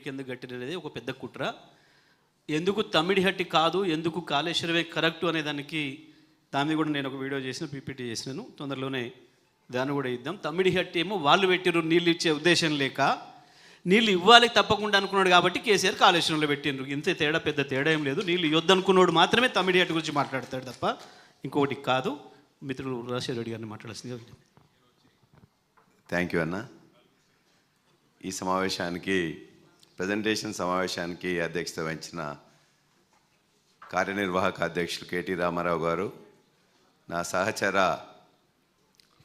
తమ్మిడిహట్టికి ఎందుకు కట్టినది ఒక పెద్ద కుట్ర. ఎందుకు తమ్మిడిహట్టి కాదు, ఎందుకు కాళేశ్వరమే కరెక్టు అనే దాన్ని కూడా నేను ఒక వీడియో చేసిన, పీపీటీ చేసినాను. తొందరలోనే దాన్ని కూడా ఇద్దాం. తమ్మిడిహట్టి ఏమో వాళ్ళు పెట్టిర్రు నీళ్ళు ఇచ్చే ఉద్దేశం లేక, నీళ్ళు ఇవ్వాలి తప్పకుండా అనుకున్నాడు కాబట్టి కేసీఆర్ కాళేశ్వరంలో పెట్టిండ్రు. ఇంత తేడా, పెద్ద తేడా ఏం లేదు. నీళ్ళు ఇవ్వద్దనుకున్నాడు మాత్రమే తమ్మిడిహట్టి గురించి మాట్లాడతాడు తప్ప ఇంకొకటి కాదు. మిత్రులు రాజశేఖర రెడ్డి గారిని మాట్లాడాల్సింది. థ్యాంక్ యూ అన్న. ఈ సమావేశానికి, ప్రజెంటేషన్ సమావేశానికి అధ్యక్షత వహించిన కార్యనిర్వాహక అధ్యక్షులు కేటీ రామారావు గారు, నా సహచర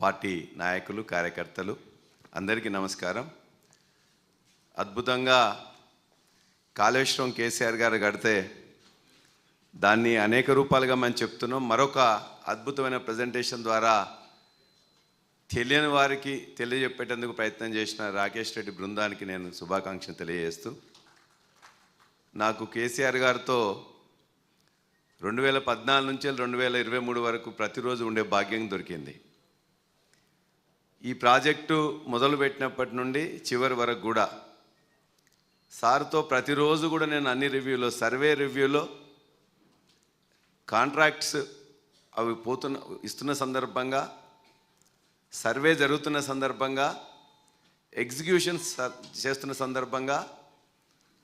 పార్టీ నాయకులు, కార్యకర్తలు అందరికీ నమస్కారం. అద్భుతంగా కాళేశ్వరం కేసీఆర్ గారు కడితే దాన్ని అనేక రూపాలుగా మనం చెప్తున్నాం. మరొక అద్భుతమైన ప్రజెంటేషన్ ద్వారా తెలియని వారికి తెలియజెప్పేటందుకు ప్రయత్నం చేసిన రాకేష్ రెడ్డి బృందానికి నేను శుభాకాంక్షలు తెలియజేస్తూ, నాకు కేసీఆర్ గారితో 2014 నుంచి 2023 వరకు ప్రతిరోజు ఉండే భాగ్యం దొరికింది. ఈ ప్రాజెక్టు మొదలుపెట్టినప్పటి నుండి చివరి వరకు కూడా సార్తో ప్రతిరోజు కూడా నేను అన్ని రివ్యూలో, సర్వే రివ్యూలో, కాంట్రాక్ట్స్ అవి ఇస్తున్న సందర్భంగా, సర్వే జరుగుతున్న సందర్భంగా, ఎగ్జిక్యూషన్స్ చేస్తున్న సందర్భంగా,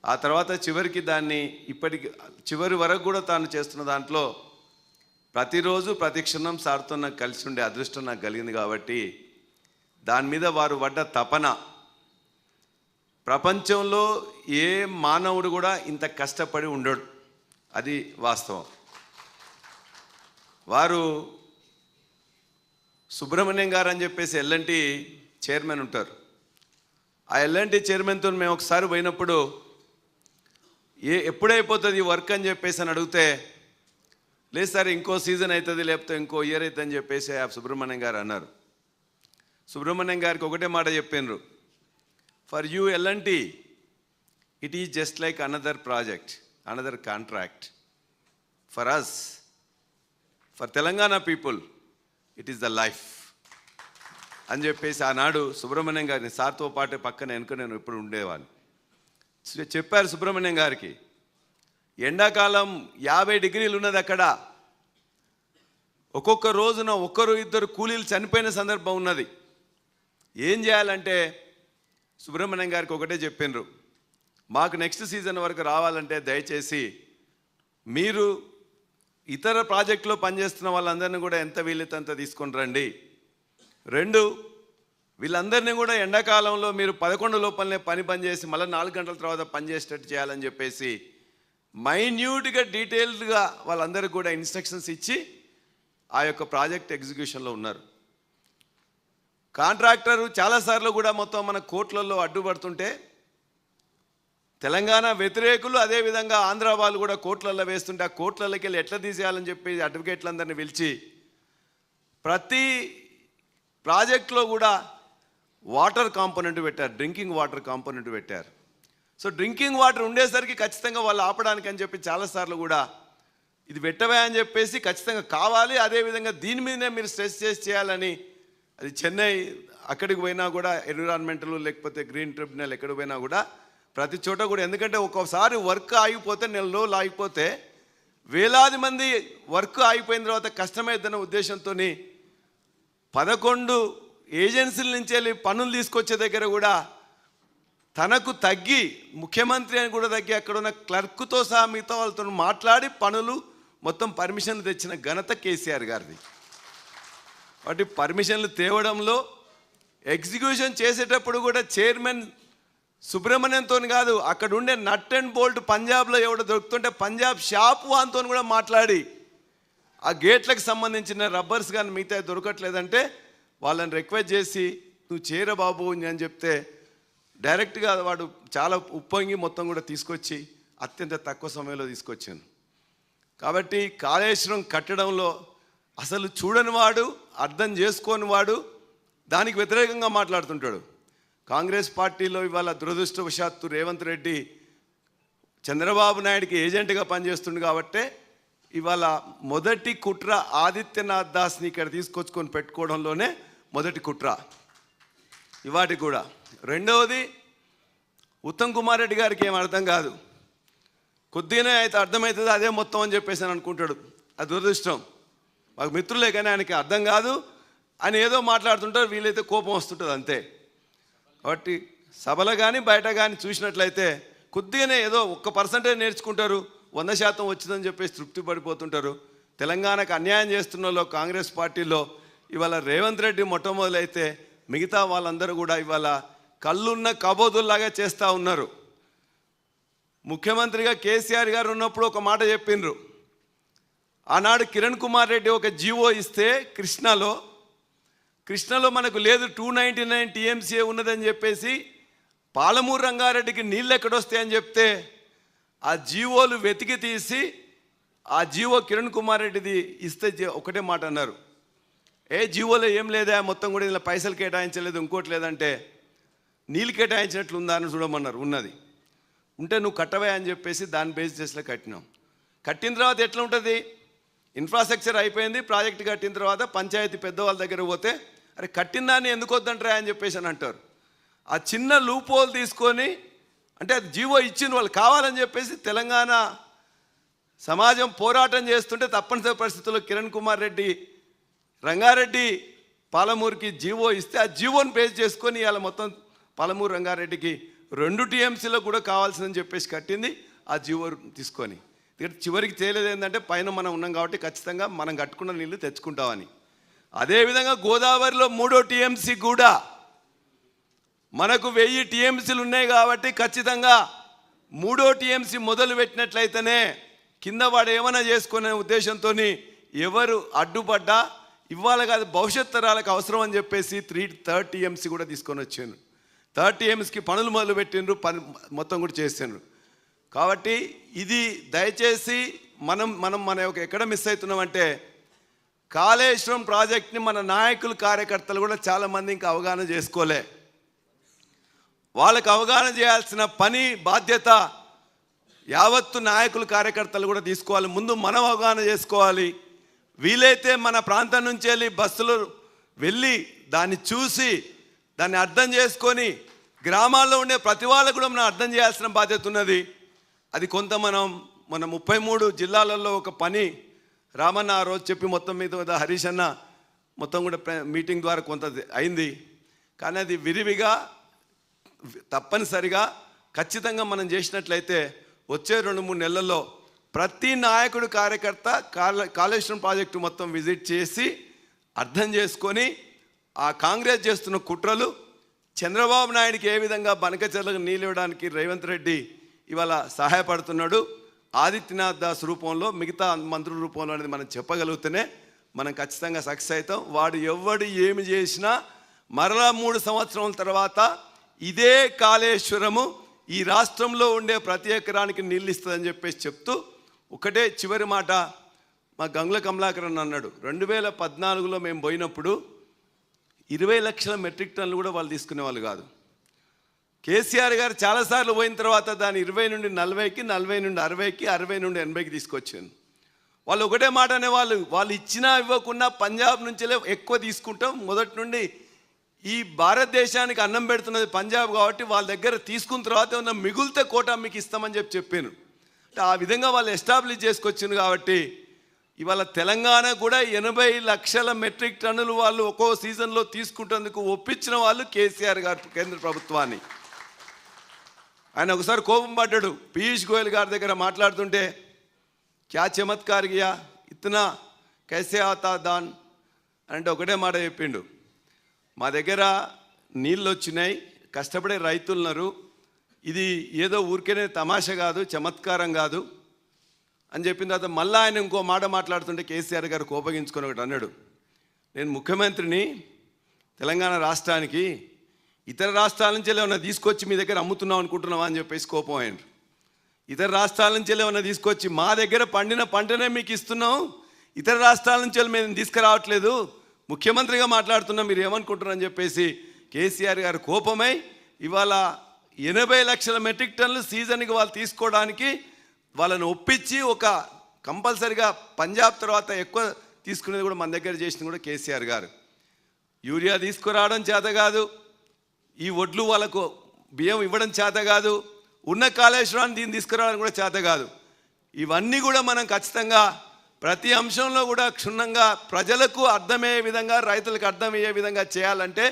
ఆ తర్వాత చివరికి దాన్ని ఇప్పటికి చివరి వరకు కూడా తాను చేస్తున్న దాంట్లో ప్రతిరోజు ప్రతి క్షణం సార్తో నాకు కలిసి ఉండే అదృష్టం నాకు కలిగింది. కాబట్టి దాని మీద వారు పడ్డ తపన, ప్రపంచంలో ఏ మానవుడు కూడా ఇంత కష్టపడి ఉండడు, అది వాస్తవం. వారు సుబ్రహ్మణ్యం గారు అని చెప్పేసి ఎల్ఎన్టీ చైర్మన్ ఉంటారు. ఆ ఎల్ఎన్టీ చైర్మన్తో మేము ఒకసారి పోయినప్పుడు ఎప్పుడైపోతుంది ఈ వర్క్ అని చెప్పేసి అని అడిగితే, లేదు సార్ ఇంకో సీజన్ అవుతుంది, లేకపోతే ఇంకో ఇయర్ అవుతుంది అని చెప్పేసి ఆ సుబ్రహ్మణ్యం గారు అన్నారు. సుబ్రహ్మణ్యం గారికి ఒకటే మాట చెప్పినారు, for you LNT it is just like another project, another contract. For us, for Telangana people it is the life అని చెప్పేసి ఆనాడు సుబ్రహ్మణ్యం గారిని, సార్తో పాటు పక్కన వెనుక నేను ఇప్పుడు ఉండేవాడిని, చెప్పారు. సుబ్రహ్మణ్యం గారికి ఎండాకాలం 50 డిగ్రీలు ఉన్నది అక్కడ, ఒక్కొక్క రోజున ఒక్కరు ఇద్దరు కూలీలు చనిపోయిన సందర్భం ఉన్నది. ఏం చేయాలంటే సుబ్రహ్మణ్యం గారికి ఒకటే చెప్పినరు, మాకు నెక్స్ట్ సీజన్ వరకు రావాలంటే దయచేసి మీరు ఇతర ప్రాజెక్టులో పనిచేస్తున్న వాళ్ళందరినీ కూడా ఎంత వీలైతే అంత తీసుకొని రండి. 2, వీళ్ళందరినీ కూడా ఎండాకాలంలో మీరు 11 లోపలనే పని చేసి మళ్ళీ 4 గంటల తర్వాత పనిచేసేటట్టు చేయాలని చెప్పేసి మైన్యూట్గా, డీటెయిల్డ్గా వాళ్ళందరికీ కూడా ఇన్స్ట్రక్షన్స్ ఇచ్చి ఆ యొక్క ప్రాజెక్ట్ ఎగ్జిక్యూషన్లో ఉన్నారు. కాంట్రాక్టరు చాలాసార్లు కూడా మొత్తం మన కోర్టులలో అడ్డుపడుతుంటే తెలంగాణ వ్యతిరేకులు, అదేవిధంగా ఆంధ్ర వాళ్ళు కూడా కోర్టులలో వేస్తుంటే ఆ కోర్టులకి వెళ్ళి ఎట్లా తీసేయాలని చెప్పి అడ్వకేట్లందరినీ పిలిచి ప్రతి ప్రాజెక్టులో కూడా వాటర్ కాంపోనెంట్ పెట్టారు, డ్రింకింగ్ వాటర్ కాంపోనెంట్ పెట్టారు. సో డ్రింకింగ్ వాటర్ ఉండేసరికి ఖచ్చితంగా వాళ్ళు ఆపడానికి అని చెప్పి చాలాసార్లు కూడా ఇది పెట్టవే అని చెప్పేసి ఖచ్చితంగా కావాలి, అదేవిధంగా దీని మీదనే మీరు స్ట్రెస్ చేసి చేయాలని, అది చెన్నై అక్కడికి పోయినా కూడా ఎన్విరాన్మెంటల్ లేకపోతే గ్రీన్ ట్రిబ్యునల్ ఎక్కడికి పోయినా కూడా ప్రతి చోట కూడా, ఎందుకంటే ఒక్కోసారి వర్క్ ఆగిపోతే, నెల రోజులు ఆగిపోతే వేలాది మంది వర్క్ ఆగిపోయిన తర్వాత కష్టమైద్దన్న ఉద్దేశంతో 11 ఏజెన్సీల నుంచి వెళ్ళి పనులు తీసుకొచ్చే దగ్గర కూడా తనకు తగ్గి, ముఖ్యమంత్రి అని కూడా తగ్గి అక్కడ ఉన్న క్లర్క్తో సహా మిగతా వాళ్ళతో మాట్లాడి పనులు మొత్తం పర్మిషన్లు తెచ్చిన ఘనత కేసీఆర్ గారిది. వాటి పర్మిషన్లు తేవడంలో, ఎగ్జిక్యూషన్ చేసేటప్పుడు కూడా చైర్మన్ సుబ్రహ్మణ్యంతో కాదు, అక్కడ ఉండే నట్ అండ్ బోల్ట్ పంజాబ్లో ఎవడో దొరుకుతుంటే పంజాబ్ షాప్ వాన్తో కూడా మాట్లాడి ఆ గేట్లకు సంబంధించిన రబ్బర్స్ కానీ మిగతా దొరకట్లేదంటే వాళ్ళని రిక్వెస్ట్ చేసి నువ్వు చేర బాబు అని చెప్తే డైరెక్ట్గా వాడు చాలా ఉప్పొంగి మొత్తం కూడా తీసుకొచ్చి అత్యంత తక్కువ సమయంలో తీసుకొచ్చాను. కాబట్టి కాళేశ్వరం కట్టడంలో అసలు చూడని వాడు, అర్థం చేసుకోని వాడు దానికి వ్యతిరేకంగా మాట్లాడుతుంటాడు. కాంగ్రెస్ పార్టీలో ఇవాళ దురదృష్టవశాత్తు రేవంత్ రెడ్డి చంద్రబాబు నాయుడికి ఏజెంట్గా పనిచేస్తుంది కాబట్టి ఇవాళ మొదటి కుట్ర ఆదిత్యనాథ్ దాస్ని ఇక్కడ తీసుకొచ్చుకొని పెట్టుకోవడంలోనే మొదటి కుట్ర ఇవాటి కూడా. రెండవది ఉత్తమ్ కుమార్ రెడ్డి గారికి ఏం అర్థం కాదు, కొద్దిగానే అయితే అర్థమవుతుంది అదే మొత్తం అని చెప్పేసి అని అనుకుంటాడు. అది దురదృష్టం. మాకు మిత్రులే కానీ ఆయనకి అర్థం కాదు, ఆయన ఏదో మాట్లాడుతుంటారు, వీలైతే కోపం వస్తుంటుంది అంతే. కాబట్టి సభలో కానీ బయట కానీ చూసినట్లయితే కొద్దిగానే ఏదో 1% నేర్చుకుంటారు, 100% వచ్చిందని చెప్పేసి తృప్తి పడిపోతుంటారు. తెలంగాణకు అన్యాయం చేస్తున్న వాళ్ళు కాంగ్రెస్ పార్టీలో ఇవాళ రేవంత్ రెడ్డి మొట్టమొదలైతే మిగతా వాళ్ళందరూ కూడా ఇవాళ కళ్ళున్న కబోదుల్లాగా చేస్తూ ఉన్నారు. ముఖ్యమంత్రిగా కేసీఆర్ గారు ఉన్నప్పుడు ఒక మాట చెప్పిండ్రు. ఆనాడు కిరణ్ కుమార్ రెడ్డి ఒక జీవో ఇస్తే కృష్ణలో మనకు లేదు 299 TMCA ఉన్నదని చెప్పేసి పాలమూరు రంగారెడ్డికి నీళ్ళు ఎక్కడొస్తాయని చెప్తే ఆ జీవోలు వెతికి తీసి ఆ జీవో కిరణ్ కుమార్ రెడ్డిది ఇస్తే ఒకటే మాట అన్నారు, జీవోలో ఏం లేదా, మొత్తం కూడా ఇలా పైసలు కేటాయించలేదు, ఇంకోటి లేదంటే నీళ్ళు కేటాయించినట్లు ఉందా అని చూడమన్నారు. ఉన్నది ఉంటే నువ్వు కట్టవే అని చెప్పేసి దాన్ని బేస్ చేసిలో కట్టినాం. కట్టిన తర్వాత ఎట్లా ఉంటుంది, ఇన్ఫ్రాస్ట్రక్చర్ అయిపోయింది, ప్రాజెక్ట్ కట్టిన తర్వాత పంచాయతీ పెద్దవాళ్ళ దగ్గర పోతే అరే కట్టిన దాన్ని ఎందుకు వద్దంటారా అని చెప్పేసి అని అంటారు. ఆ చిన్న లూప్ హోల్ తీసుకొని అంటే అది జీవో ఇచ్చిన వాళ్ళు కావాలని చెప్పేసి తెలంగాణ సమాజం పోరాటం చేస్తుంటే తప్పనిసరి పరిస్థితుల్లో కిరణ్ కుమార్ రెడ్డి రంగారెడ్డి పాలమూరుకి జీవో ఇస్తే ఆ జీవోని బేస్ చేసుకొని ఇవాళ మొత్తం పాలమూరు రంగారెడ్డికి 2 TMCలో కూడా కావాల్సిందని చెప్పేసి కట్టింది ఆ జీవో తీసుకొని. చివరికి తేలేదు ఏంటంటే పైన మనం ఉన్నాం కాబట్టి ఖచ్చితంగా మనం కట్టుకున్న నీళ్ళు తెచ్చుకుంటామని. అదేవిధంగా గోదావరిలో 3వ TMC కూడా మనకు 1000 TMCలు ఉన్నాయి కాబట్టి ఖచ్చితంగా 3వ TMC మొదలు పెట్టినట్లయితేనే కింద వాడు ఏమైనా చేసుకునే ఉద్దేశంతో ఎవరు అడ్డుపడ్డా ఇవాళ కాదు భవిష్యత్ తరాలకు అవసరం అని చెప్పేసి 3rd TMC కూడా తీసుకొని వచ్చాను. 3rd TMCకి పనులు మొదలు పెట్టిండ్రు, పని మొత్తం కూడా చేసిండ్రు. కాబట్టి ఇది దయచేసి మన ఎక్కడ మిస్ అవుతున్నామంటే కాళేశ్వరం ప్రాజెక్ట్ని మన నాయకులు కార్యకర్తలు కూడా చాలామంది ఇంకా అవగాహన చేసుకోలే. వాళ్ళకి అవగాహన చేయాల్సిన పని బాధ్యత యావత్తు నాయకులు కార్యకర్తలు కూడా తీసుకోవాలి. ముందు మనం అవగాహన చేసుకోవాలి. వీలైతే మన ప్రాంతం నుంచి వెళ్ళి బస్సులు వెళ్ళి దాన్ని చూసి దాన్ని అర్థం చేసుకొని గ్రామాల్లో ఉండే ప్రతి వాళ్ళకు కూడా మనం అర్థం చేయాల్సిన బాధ్యత ఉన్నది. అది కొంత మన 33 జిల్లాలలో ఒక పని రామన్న ఆ రోజు చెప్పి మొత్తం మీద హరీష్ అన్న మొత్తం కూడా మీటింగ్ ద్వారా కొంత అయింది. కానీ అది విరివిగా తప్పనిసరిగా ఖచ్చితంగా మనం చేసినట్లయితే వచ్చే 2-3 నెలల్లో ప్రతి నాయకుడు కార్యకర్త కాళేశ్వరం ప్రాజెక్టు మొత్తం విజిట్ చేసి అర్థం చేసుకొని ఆ కాంగ్రెస్ చేస్తున్న కుట్రలు చంద్రబాబు నాయుడికి ఏ విధంగా బనకచెర్లకు నీళ్ళు ఇవ్వడానికి రేవంత్ రెడ్డి ఇవాళ సహాయపడుతున్నాడు, ఆదిత్యనాథ్ దాస్ రూపంలో మిగతా మంత్రుల రూపంలో అనేది మనం చెప్పగలిగితేనే మనం ఖచ్చితంగా సక్సెస్ అవుతాం. వాడు ఎవడు ఏమి చేసినా మరలా 3 సంవత్సరాల తర్వాత ఇదే కాళేశ్వరము ఈ రాష్ట్రంలో ఉండే ప్రతి ఎకరానికి నీళ్ళు ఇస్తుందని చెప్పేసి చెప్తూ ఒకటే చివరి మాట మా గంగుల కమలాకరన్ అన్నాడు, 2014లో మేము పోయినప్పుడు 20 లక్షల మెట్రిక్ టన్నులు కూడా వాళ్ళు తీసుకునేవాళ్ళు కాదు. కేసీఆర్ గారు చాలాసార్లు పోయిన తర్వాత దాన్ని 20 నుండి 40కి, 40 నుండి 60కి, 60 నుండి 80కి తీసుకొచ్చాను. వాళ్ళు ఒకటే మాట అనేవాళ్ళు, వాళ్ళు ఇచ్చినా ఇవ్వకుండా పంజాబ్ నుంచే ఎక్కువ తీసుకుంటాం, మొదటి నుండి ఈ భారతదేశానికి అన్నం పెడుతున్నది పంజాబ్ కాబట్టి వాళ్ళ దగ్గర తీసుకున్న తర్వాత ఉన్న మిగులితే కోటా మీకు ఇస్తామని చెప్పాను. అంటే ఆ విధంగా వాళ్ళు ఎస్టాబ్లిష్ చేసుకొచ్చింది కాబట్టి ఇవాళ తెలంగాణ కూడా 80 లక్షల మెట్రిక్ టన్నులు వాళ్ళు ఒక్కో సీజన్లో తీసుకుంటేందుకు ఒప్పించిన వాళ్ళు కేసీఆర్ గారు కేంద్ర ప్రభుత్వాన్ని. ఆయన ఒకసారి కోపం పడ్డాడు పీయూష్ గోయల్ గారి దగ్గర మాట్లాడుతుంటే, క్యా చమత్కార్ గియా ఇతనా కైసే ఆతా దాన్ అంటే ఒకటే మాట చెప్పిండు, మా దగ్గర నీళ్ళు వచ్చినాయి, కష్టపడే రైతులున్నారు, ఇది ఏదో ఊరికేనే తమాషా కాదు, చమత్కారం కాదు అని చెప్పిన తర్వాత మళ్ళీ ఆయన ఇంకో మాట మాట్లాడుతుంటే కేసీఆర్ గారు కోపగించుకొని ఒకటి అన్నాడు, నేను ముఖ్యమంత్రిని తెలంగాణ రాష్ట్రానికి, ఇతర రాష్ట్రాల నుంచి ఏమైనా తీసుకొచ్చి మీ దగ్గర అమ్ముతున్నాం అనుకుంటున్నావా అని చెప్పేసి కోపం అయ్యాడు. ఇతర రాష్ట్రాల నుంచి ఏమైనా తీసుకొచ్చి మా దగ్గర పండిన పంటనే మీకు ఇస్తున్నాం, ఇతర రాష్ట్రాల నుంచి మేము తీసుకురావట్లేదు, ముఖ్యమంత్రిగా మాట్లాడుతున్నాం, మీరు ఏమనుకుంటున్నారని చెప్పేసి కేసీఆర్ గారు కోపమై ఇవాళ 80 లక్షల మెట్రిక్ టన్నులు సీజన్కి వాళ్ళు తీసుకోవడానికి వాళ్ళని ఒప్పించి ఒక కంపల్సరిగా పంజాబ్ తర్వాత ఎక్కువ తీసుకునేది కూడా మన దగ్గర చేసింది కూడా కేసీఆర్ గారు. యూరియా తీసుకురావడం చేత కాదు, ఈ ఒడ్లు వాళ్ళకు బియ్యం ఇవ్వడం చేత కాదు, ఉన్న కాళేశ్వరాన్ని దీన్ని తీసుకురావడం కూడా చేత కాదు. ఇవన్నీ కూడా మనం ఖచ్చితంగా ప్రతి అంశంలో కూడా క్షుణ్ణంగా ప్రజలకు అర్థమయ్యే విధంగా, రైతులకు అర్థమయ్యే విధంగా చేయాలంటే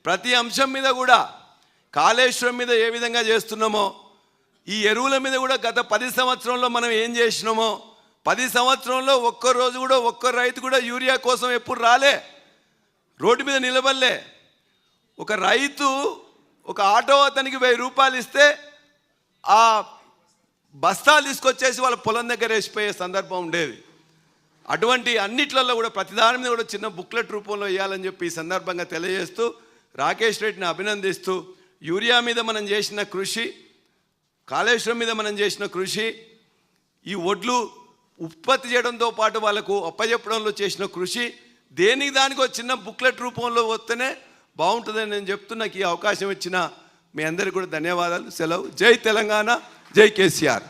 ప్రతి అంశం మీద కూడా కాళేశ్వరం మీద ఏ విధంగా చేస్తున్నామో, ఈ ఎరువుల మీద కూడా గత 10 సంవత్సరంలో మనం ఏం చేసినామో, 10 సంవత్సరంలో ఒక్కరోజు కూడా ఒక్క రైతు కూడా యూరియా కోసం ఎప్పుడు రాలే, రోడ్డు మీద నిలబడలే. ఒక రైతు ఒక ఆటో అతనికి 1000 రూపాయలు ఇస్తే ఆ బస్తాలు తీసుకొచ్చేసి వాళ్ళ పొలం దగ్గర వేసిపోయే సందర్భం ఉండేది. అటువంటి అన్నిట్లలో కూడా ప్రతిదాని మీద కూడా చిన్న బుక్లెట్ రూపంలో ఇవ్వాలని చెప్పి ఈ సందర్భంగా తెలియజేస్తూ, రాకేష్ రెడ్డిని అభినందిస్తూ, యూరియా మీద మనం చేసిన కృషి, కాళేశ్వరం మీద మనం చేసిన కృషి, ఈ ఒడ్లు ఉత్పత్తి చేయడంతో పాటు వాళ్ళకు అప్పచెప్పడంలో చేసిన కృషి, దేనికి దానికి ఒక చిన్న బుక్లెట్ రూపంలో వస్తేనే బాగుంటుందని నేను చెప్తూ, నాకు ఈ అవకాశం ఇచ్చిన మీ అందరికీ కూడా ధన్యవాదాలు. సెలవు. జై తెలంగాణ, జై కేసీఆర్.